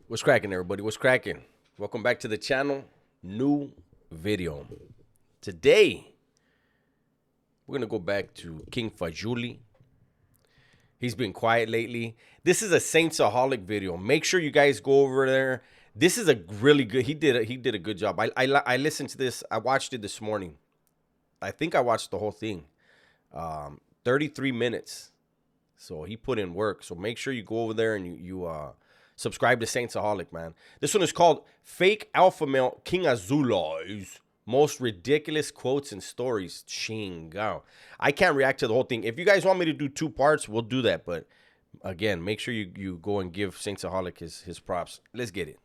What's cracking, everybody? What's cracking? Welcome back to the channel. New video. Today, we're going to go back to King Azoulay. He's been quiet lately. This is a Saints-aholic video. Make sure you guys go over there. This is a really good, he did a good job. I listened to this. I watched it this morning. I think I watched the whole thing. 33 minutes. So he put in work. So make sure you go over there and you subscribe to Saints-aholic, man. This one is called Fake Alpha Male King Azoulay's Most Ridiculous Quotes and Stories. Chingao. I can't react to the whole thing. If you guys want me to do two parts, we'll do that. But again, make sure you go and give Saints-aholic his props. Let's get it.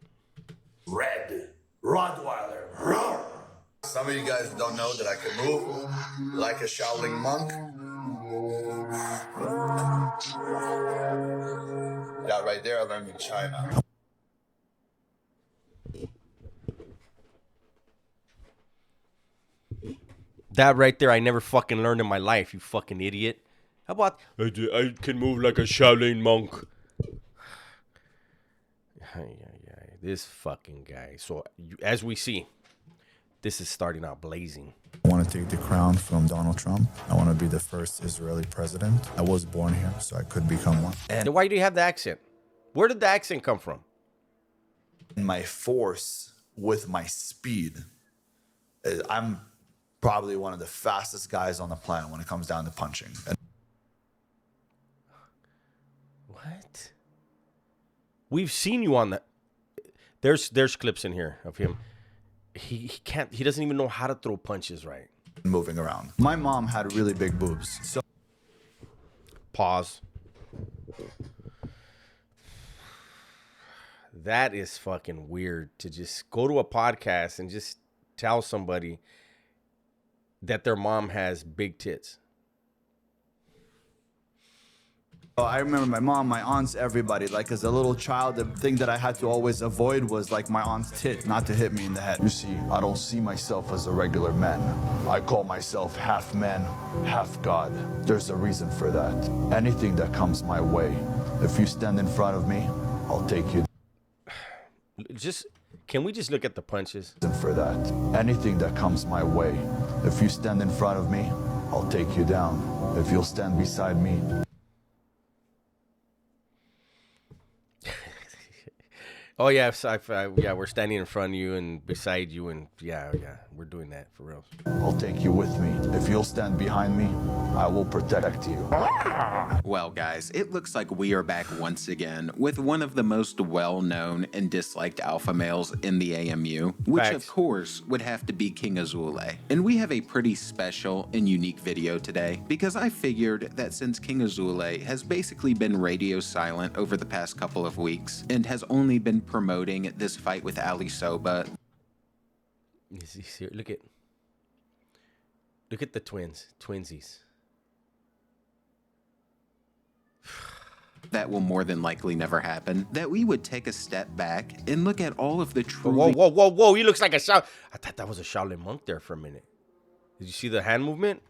Red Rottweiler. Roar. Some of you guys don't know that I can move like a Shaolin monk. That right there I learned in China. That right there I never fucking learned in my life, you fucking idiot. How about, I can move like a Shaolin monk. This fucking guy. So, as we see, this is starting out blazing. I want to take the crown from Donald Trump. I want to be the first Israeli president. I was born here, so I could become one. And why do you have the accent? Where did the accent come from? My force with my speed. I'm probably one of the fastest guys on the planet when it comes down to punching. What? We've seen you on the... There's clips in here of him. He doesn't even know how to throw punches right. Moving around. My mom had really big boobs. So pause. That is fucking weird to just go to a podcast and just tell somebody that their mom has big tits. I remember my mom, my aunts, everybody. Like as a little child, the thing that I had to always avoid was like my aunt's tit, not to hit me in the head. You see, I don't see myself as a regular man. I call myself half man, half God. There's a reason for that. Anything that comes my way, if you stand in front of me, I'll take you. Can we just look at the punches? For that. Anything that comes my way, if you stand in front of me, I'll take you down. If you'll stand beside me. Oh yeah, yeah, we're standing in front of you and beside you, and yeah, we're doing that for real. I'll take you with me. If you'll stand behind me, I will protect you. Well, guys, it looks like we are back once again with one of the most well-known and disliked alpha males in the AMU, which Facts. of course would have to be King Azoulay. And we have a pretty special and unique video today because I figured that since King Azoulay has basically been radio silent over the past couple of weeks and has only been promoting this fight with Ali Soba. Look at the twinsies. That will more than likely never happen, that we would take a step back and look at all of the truly... Whoa, he looks like a Shaolin. I thought that was a Shaolin monk there for a minute. Did you see the hand movement?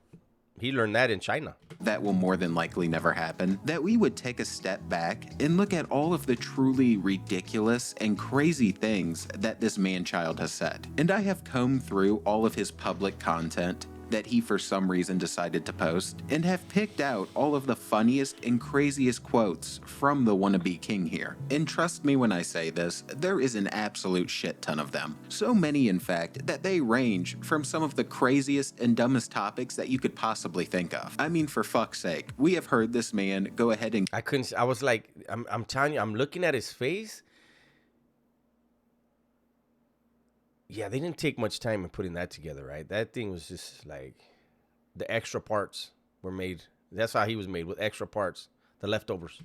He learned that in China. That will more than likely never happen, that we would take a step back and look at all of the truly ridiculous and crazy things that this man-child has said. And I have combed through all of his public content that he for some reason decided to post and have picked out all of the funniest and craziest quotes from the wannabe king here. And trust me when I say this, there is an absolute shit ton of them. So many in fact that they range from some of the craziest and dumbest topics that you could possibly think of. I mean, for fuck's sake, we have heard this man go ahead and... I was like, I'm telling you, I'm looking at his face. Yeah, they didn't take much time in putting that together, right? That thing was just like the extra parts were made. That's how he was made, with extra parts, the leftovers.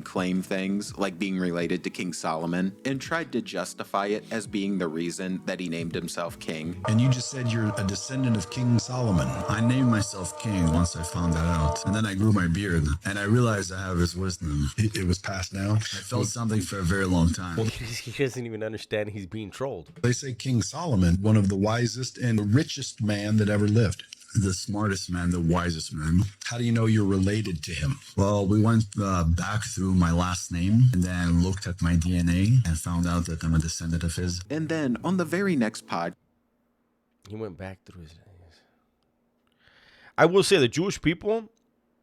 Claim things like being related to King Solomon and tried to justify it as being the reason that he named himself king. And you just said you're a descendant of King Solomon. I named myself king once I found that out. And then I grew my beard and I realized I have his wisdom. It was passed down. I felt something for a very long time. Well, He doesn't even understand he's being trolled. they say King Solomon, one of the wisest and richest man that ever lived. the smartest man, the wisest man. How do you know you're related to him? Well, we went back through my last name and then looked at my DNA and found out that I'm a descendant of his. And then on the very next pod, He went back through his. I will say the Jewish people,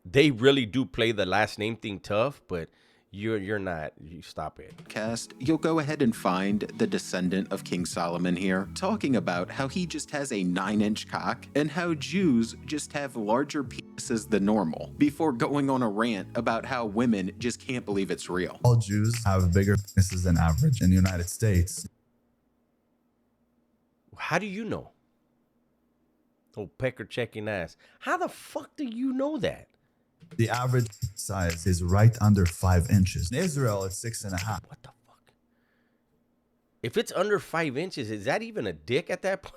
they really do play the last name thing tough, but you're not. You stop it. podcast, you'll go ahead and find the descendant of King Solomon here, talking about how he just has a 9-inch cock and how Jews just have larger penises than normal, before going on a rant about how women just can't believe it's real. All Jews have bigger penises than average in the United States. How do you know? Oh, pecker checking ass. How the fuck do you know that? The average size is right under 5 inches. In Israel, it's 6.5. What the fuck? If it's under 5 inches, is that even a dick at that point?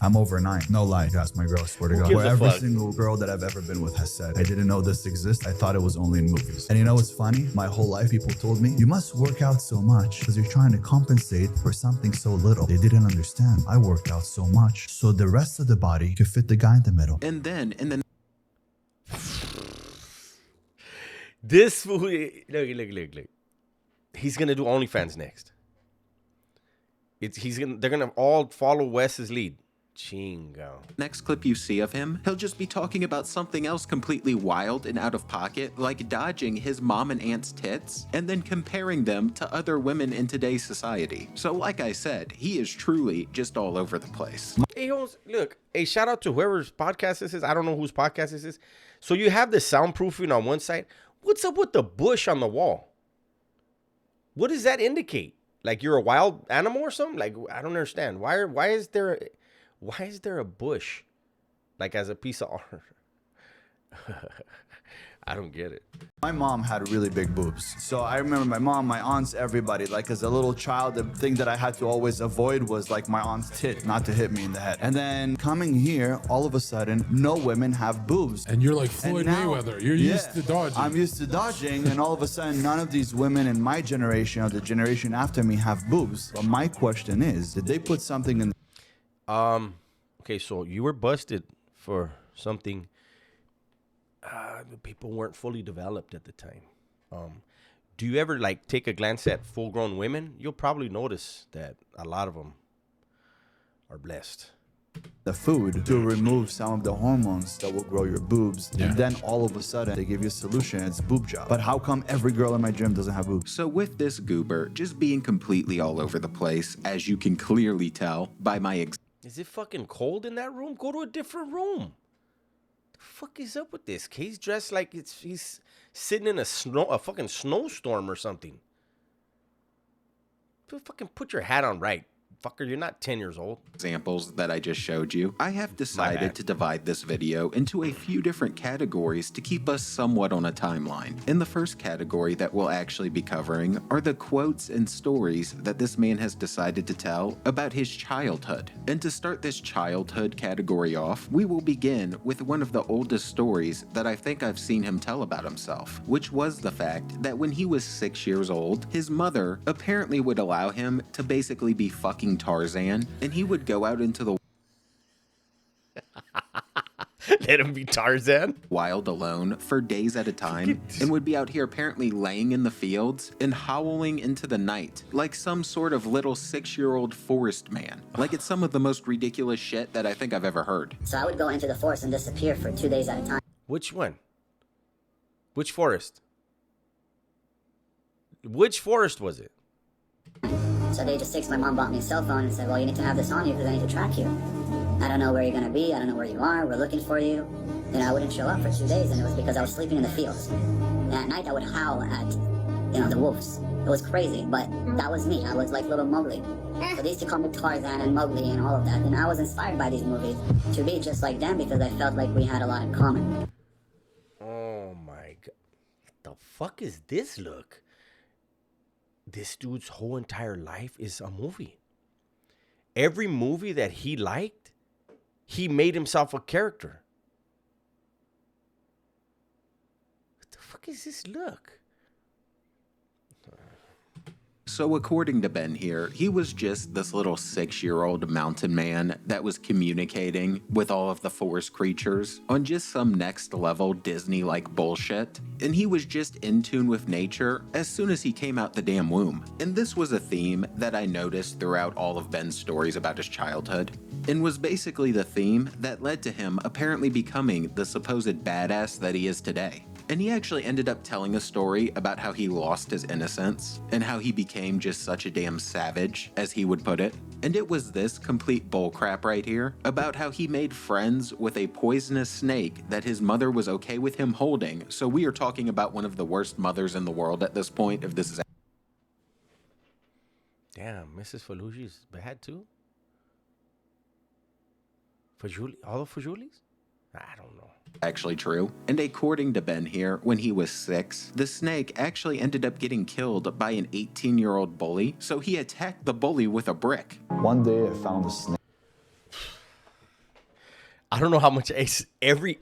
I'm over 9. No lie. Ask my girl, swear to God. gives Where a every fuck? single girl that I've ever been with has said, I didn't know this exists. I thought it was only in movies. And you know what's funny? My whole life, people told me, you must work out so much because you're trying to compensate for something so little. They didn't understand. I worked out so much so the rest of the body could fit the guy in the middle. And then in the This fool, look. He's gonna do OnlyFans next. They're gonna all follow Wes's lead. Chingo. next clip you see of him, he'll just be talking about something else completely wild and out of pocket, like dodging his mom and aunt's tits, and then comparing them to other women in today's society. So like I said, he is truly just all over the place. Hey, Holmes, look. Hey, shout out to whoever's podcast this is. I don't know whose podcast this is. So you have the soundproofing on one side. What's up with the bush on the wall? What does that indicate? Like you're a wild animal or something? Like I don't understand. Why is there a bush like as a piece of art? I don't get it. My mom had really big boobs. So I remember my mom, my aunts, everybody, like as a little child, the thing that I had to always avoid was like my aunt's tit, not to hit me in the head. And then coming here, all of a sudden, no women have boobs. And you're like Floyd Mayweather. You're used to dodging. I'm used to dodging, and all of a sudden, none of these women in my generation or the generation after me have boobs. But my question is, did they put something in? Okay, so you were busted for something. People weren't fully developed at the time. Do you ever like take a glance at full-grown women? You'll probably notice that a lot of them are blessed. The food to remove some of the hormones that will grow your boobs. Yeah. And then all of a sudden, they give you a solution. It's boob job. But how come every girl in my gym doesn't have boobs? So with this goober just being completely all over the place, as you can clearly tell by my Is it fucking cold in that room? Go to a different room. The fuck is up with this kid? He's dressed like he's sitting in a fucking snowstorm or something. Fucking put your hat on right. Fucker, you're not 10 years old. examples that I just showed you, I have decided bad. to divide this video into a few different categories to keep us somewhat on a timeline. In the first category that we'll actually be covering are the quotes and stories that this man has decided to tell about his childhood. And to start this childhood category off, we will begin with one of the oldest stories that I think I've seen him tell about himself, which was the fact that when he was 6 years old, his mother apparently would allow him to basically be fucking Tarzan, and he would go out into the Let him be Tarzan. wild alone for days at a time and would be out here apparently laying in the fields and howling into the night like some sort of little 6-year-old forest man. Like it's some of the most ridiculous shit that I think I've ever heard. So I would go into the forest and disappear for 2 days at a time. Which one? Which forest? Which forest was it? So at age of 6, my mom bought me a cell phone and said, well, you need to have this on you because I need to track you. I don't know where you're going to be. I don't know where you are. We're looking for you. Then I wouldn't show up for 2 days, and it was because I was sleeping in the fields. And at night, I would howl at, the wolves. It was crazy, but that was me. I was like little Mowgli. So they used to call me Tarzan and Mowgli and all of that. And I was inspired by these movies to be just like them because I felt like we had a lot in common. Oh my god. What the fuck is this look? This dude's whole entire life is a movie. Every movie that he liked, he made himself a character. What the fuck is this look? So according to Ben here, he was just this little 6-year-old mountain man that was communicating with all of the forest creatures on just some next level Disney-like bullshit. And he was just in tune with nature as soon as he came out the damn womb. And this was a theme that I noticed throughout all of Ben's stories about his childhood, and was basically the theme that led to him apparently becoming the supposed badass that he is today. And he actually ended up telling a story about how he lost his innocence and how he became just such a damn savage, as he would put it. And it was this complete bullcrap right here about how he made friends with a poisonous snake that his mother was okay with him holding. So we are talking about one of the worst mothers in the world at this point, if this is... Damn, Mrs. Falucci's bad too? Fajuli? All of Fajuli's? I don't know. Actually true. And according to Ben here, when he was 6, the snake actually ended up getting killed by an 18-year-old bully, so he attacked the bully with a brick. One day I found a snake. I don't know how much every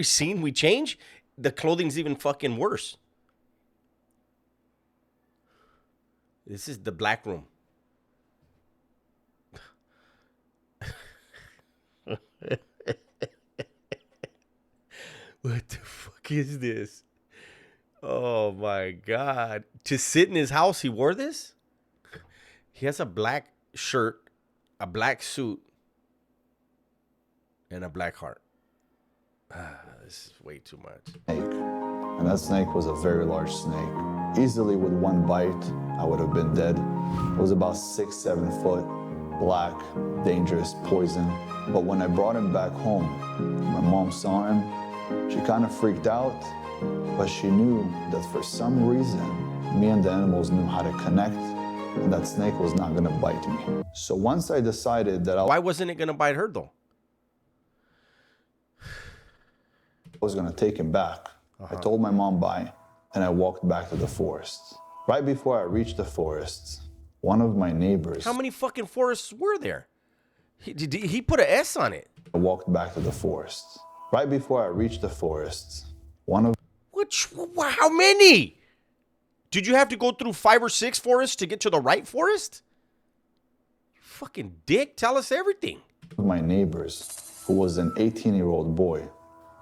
scene we change, the clothing's even fucking worse. This is the black room. What the fuck is this? Oh my God. To sit in his house, he wore this? He has a black shirt, a black suit, and a black heart. This is way too much. Snake. And that snake was a very large snake. Easily with one bite, I would have been dead. It was about 6-7 foot, black, dangerous, poison. But when I brought him back home, my mom saw him. She kind of freaked out, but she knew that for some reason, me and the animals knew how to connect, and that snake was not gonna bite me. So once I decided that Why wasn't it gonna bite her though? I was gonna take him back, I told my mom bye, and I walked back to the forest. Right before I reached the forest, one of my neighbors... How many fucking forests were there? He put an S on it. I walked back to the forest. Right before I reached the forest, one of... How many? Did you have to go through 5 or 6 forests to get to the right forest? You fucking dick, tell us everything. my neighbors, who was an 18-year-old boy,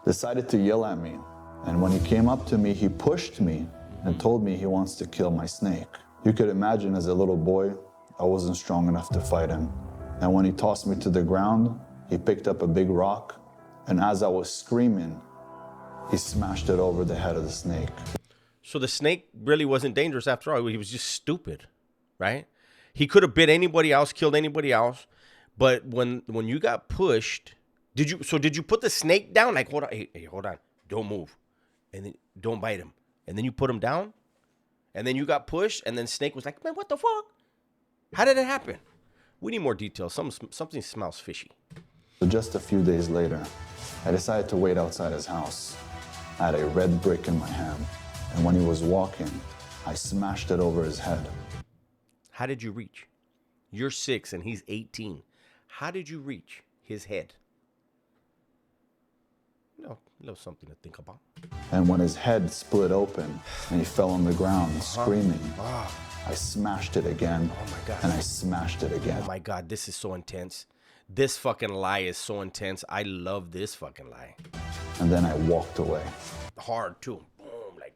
decided to yell at me. And when he came up to me, he pushed me and told me he wants to kill my snake. You could imagine as a little boy, I wasn't strong enough to fight him. And when he tossed me to the ground, he picked up a big rock, and as I was screaming, he smashed it over the head of the snake. So the snake really wasn't dangerous after all. He was just stupid, right? He could have bit anybody else, killed anybody else. But when you got pushed, did you put the snake down? Like, hold on, hey, hold on, don't move, and then don't bite him, and then you put him down, and then you got pushed, and then snake was like, man, what the fuck? How did it happen? We need more details. Something smells fishy. So just a few days later, I decided to wait outside his house. I had a red brick in my hand, and when he was walking, I smashed it over his head. How did you reach? You're 6 and he's 18. How did you reach his head? No, something to think about. And when his head split open and he fell on the ground screaming, I smashed it again. Oh my God. And I smashed it again. Oh my God, this is so intense. This fucking lie is so intense. I love this fucking lie. And then I walked away. Hard too. Boom, like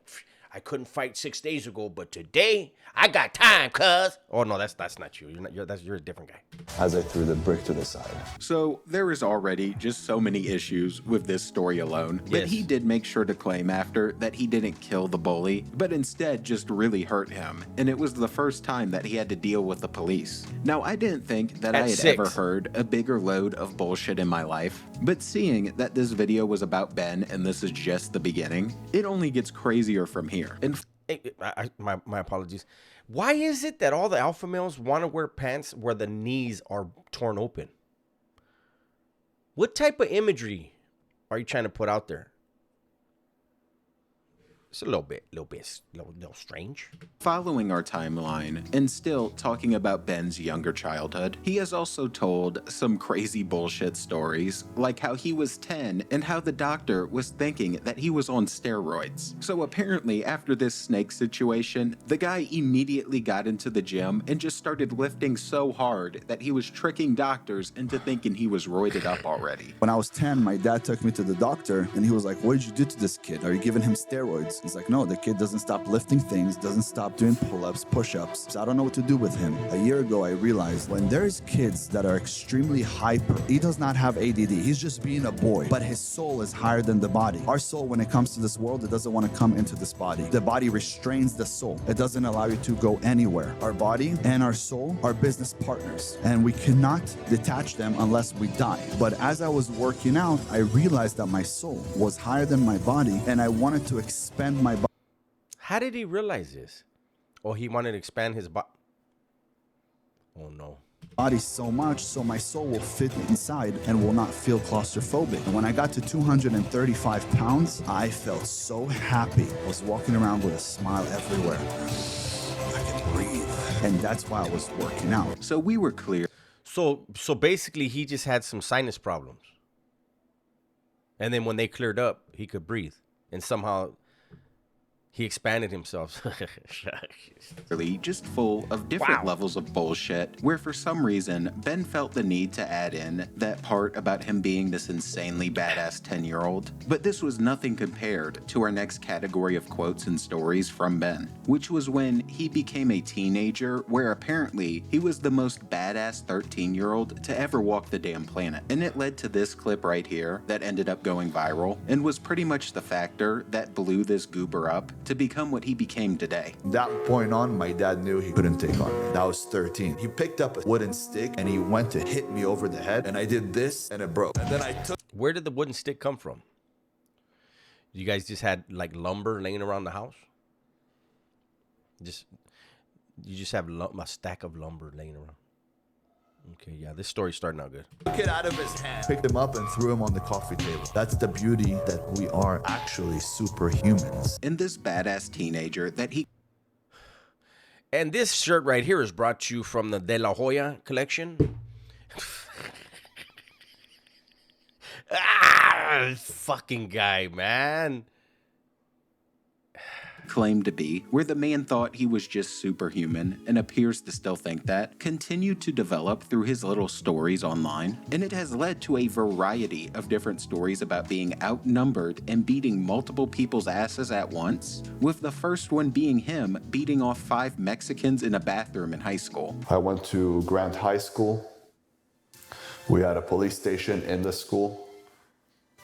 I couldn't fight 6 days ago, but today I got time, cuz. Oh no, that's not you. You're a different guy. As I threw the brick to the side. So there is already just so many issues with this story alone. But Yes. he did make sure to claim after that he didn't kill the bully, but instead just really hurt him. And it was the first time that he had to deal with the police. Now, I didn't think that At I had 6. ever heard a bigger load of bullshit in my life. But seeing that this video was about Ben and this is just the beginning, it only gets crazier from here. And Hey, my apologies. Why is it that all the alpha males want to wear pants where the knees are torn open? What type of imagery are you trying to put out there? It's a little strange. Following our timeline, and still talking about Ben's younger childhood, he has also told some crazy bullshit stories, like how he was 10 and how the doctor was thinking that he was on steroids. So apparently after this snake situation, the guy immediately got into the gym and just started lifting so hard that he was tricking doctors into thinking he was roided up already. When I was 10, my dad took me to the doctor and he was like, what did you do to this kid? Are you giving him steroids? He's like, no, the kid doesn't stop lifting things, doesn't stop doing pull-ups, push-ups. So I don't know what to do with him. A year ago, I realized when there's kids that are extremely hyper, he does not have ADD. He's just being a boy, but his soul is higher than the body. Our soul, when it comes to this world, it doesn't want to come into this body. The body restrains the soul. It doesn't allow you to go anywhere. Our body and our soul are business partners, and we cannot detach them unless we die. But as I was working out, I realized that my soul was higher than my body, and I wanted to expand my body. How did he realize this? Oh, he wanted to expand his body. Oh, no. Body so much so my soul will fit inside and will not feel claustrophobic. And when I got to 235 pounds, I felt so happy. I was walking around with a smile everywhere. I could breathe. And that's why I was working out. So we were clear. So basically, he just had some sinus problems. And then when they cleared up, he could breathe. And somehow he expanded himself. Really just full of different levels of bullshit, where for some reason Ben felt the need to add in that part about him being this insanely badass 10-year-old. But this was nothing compared to our next category of quotes and stories from Ben, which was when he became a teenager, where apparently he was the most badass 13-year-old to ever walk the damn planet. And it led to this clip right here that ended up going viral and was pretty much the factor that blew this goober up to become what he became today. That point on, my dad knew he couldn't take on me. That was 13. He picked up a wooden stick and he went to hit me over the head, and I did this and it broke. And then I took... Where did the wooden stick come from? You guys just had like lumber laying around the house? You just have a stack of lumber laying around. Okay, yeah, this story's starting out good. Took it out of his hand, picked him up and threw him on the coffee table. That's the beauty that we are actually superhumans. And this badass teenager that he... And this shirt right here is brought to you from the De La Hoya collection. Fucking guy, man. claimed to be, where the man thought he was just superhuman and appears to still think that, continued to develop through his little stories online, and it has led to a variety of different stories about being outnumbered and beating multiple people's asses at once, with the first one being him beating off 5 Mexicans in a bathroom in high school. I went to Grant High School. We had a police station in the school,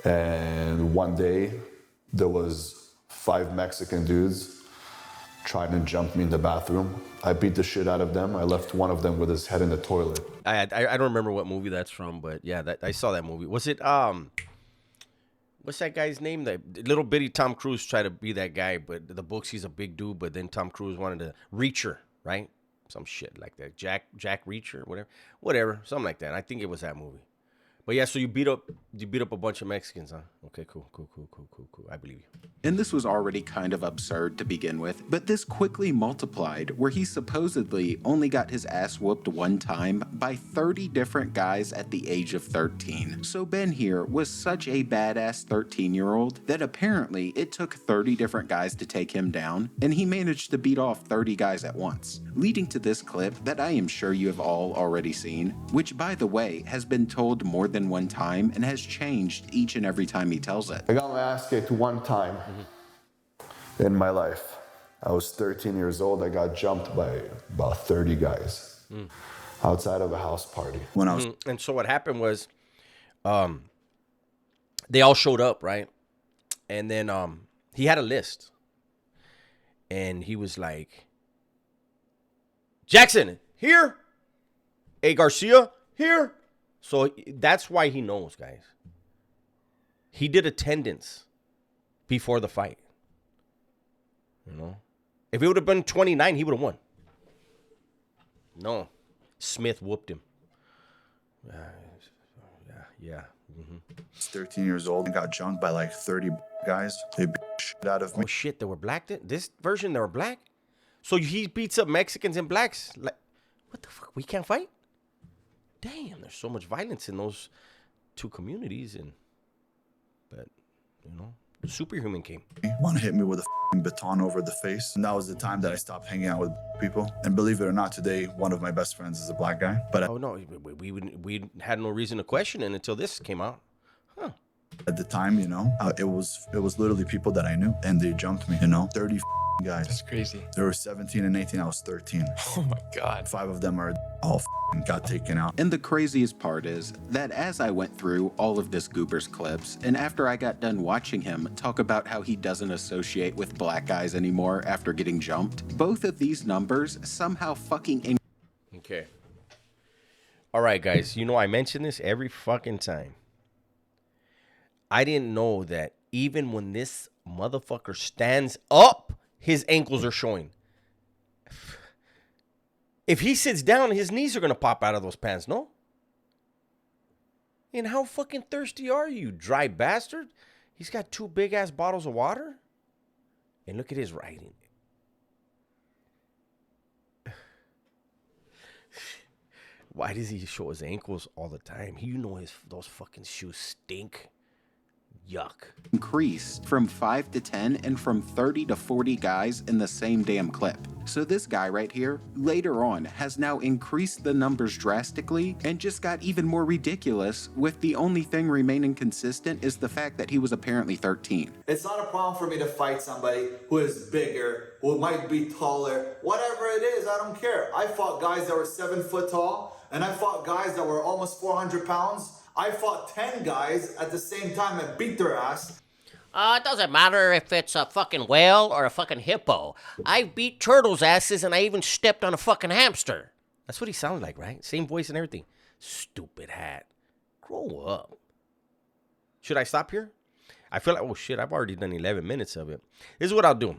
and one day there was 5 Mexican dudes trying to jump me in the bathroom. I beat the shit out of them. I left one of them with his head in the toilet. I don't remember what movie that's from, but yeah, I saw that movie. Was it what's that guy's name? That little bitty Tom Cruise tried to be that guy, but the books he's a big dude, but then Tom Cruise wanted to Reacher, right? Some shit like that. Jack Reacher, whatever, something like that. I think it was that movie. But yeah, so you beat up a bunch of Mexicans, huh? Okay, cool. I believe you. And this was already kind of absurd to begin with, but this quickly multiplied where he supposedly only got his ass whooped one time by 30 different guys at the age of 13. So Ben here was such a badass 13-year-old that apparently it took 30 different guys to take him down, and he managed to beat off 30 guys at once, leading to this clip that I am sure you have all already seen, which by the way has been told more than one time and has changed each and every time he tells it. I got my ass kicked one time in my life. I was 13 years old. I got jumped by about 30 guys outside of a house party. When I was And so what happened was they all showed up, right? And then he had a list. And he was like, Jackson, here. Hey, Garcia, here. So that's why he knows, guys. He did attendance before the fight. You know? If it would have been 29, he would have won. No. Smith whooped him. Yeah. 13 years old and got jumped by like 30 guys. They beat shit shit out of me. Oh shit, they were black. This version, they were black. So he beats up Mexicans and blacks. Like, what the fuck? We can't fight? Damn, there's so much violence in those two communities, but you know, the superhuman came. Want to hit me with a baton over the face. And that was the time that I stopped hanging out with people. And believe it or not, today one of my best friends is a black guy. But oh no, we had no reason to question it until this came out. Huh. At the time, you know, it was literally people that I knew, and they jumped me. You know, 30 guys. That's crazy. There were 17 and 18. I was 13. Oh my God. 5 of them are all got taken out. And the craziest part is that as I went through all of this Goober's clips, and after I got done watching him talk about how he doesn't associate with black guys anymore after getting jumped, both of these numbers somehow fucking Okay. All right, guys. You know, I mention this every fucking time. I didn't know that even when this motherfucker stands up, his ankles are showing. If he sits down, his knees are going to pop out of those pants, no? And how fucking thirsty are you, dry bastard? He's got 2 big-ass bottles of water. And look at his writing. Why does he show his ankles all the time? You know those fucking shoes stink. Yuck. Increased from 5 to 10 and from 30 to 40 guys in the same damn clip. So this guy right here, later on, has now increased the numbers drastically and just got even more ridiculous, with the only thing remaining consistent is the fact that he was apparently 13. It's not a problem for me to fight somebody who is bigger, who might be taller, whatever it is, I don't care. I fought guys that were 7 foot tall, and I fought guys that were almost 400 pounds. I fought 10 guys at the same time and beat their ass. It doesn't matter if it's a fucking whale or a fucking hippo. I beat turtles' asses and I even stepped on a fucking hamster. That's what he sounded like, right? Same voice and everything. Stupid hat. Grow up. Should I stop here? I feel like, oh shit, I've already done 11 minutes of it. This is what I'll do.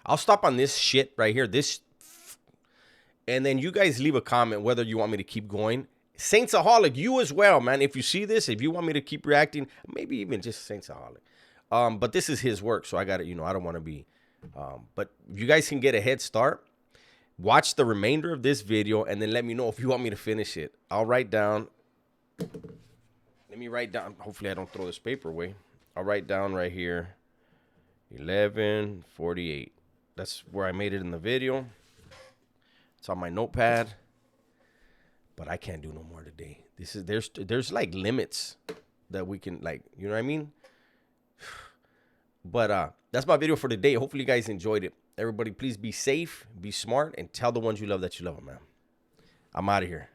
I'll stop on this shit right here. And then you guys leave a comment whether you want me to keep going. Saintsaholic, you as well, man. If you see this, if you want me to keep reacting, maybe even just Saintsaholic. But this is his work, so I got to, you know, I don't want to be. But you guys can get a head start. Watch the remainder of this video, and then let me know if you want me to finish it. I'll write down. Let me write down. Hopefully, I don't throw this paper away. I'll write down right here. 11:48. That's where I made it in the video. It's on my notepad. But I can't do no more today. There's like limits that we can, like, you know what I mean? But that's my video for today. Hopefully you guys enjoyed it. Everybody, please be safe, be smart, and tell the ones you love that you love them, man. I'm out of here.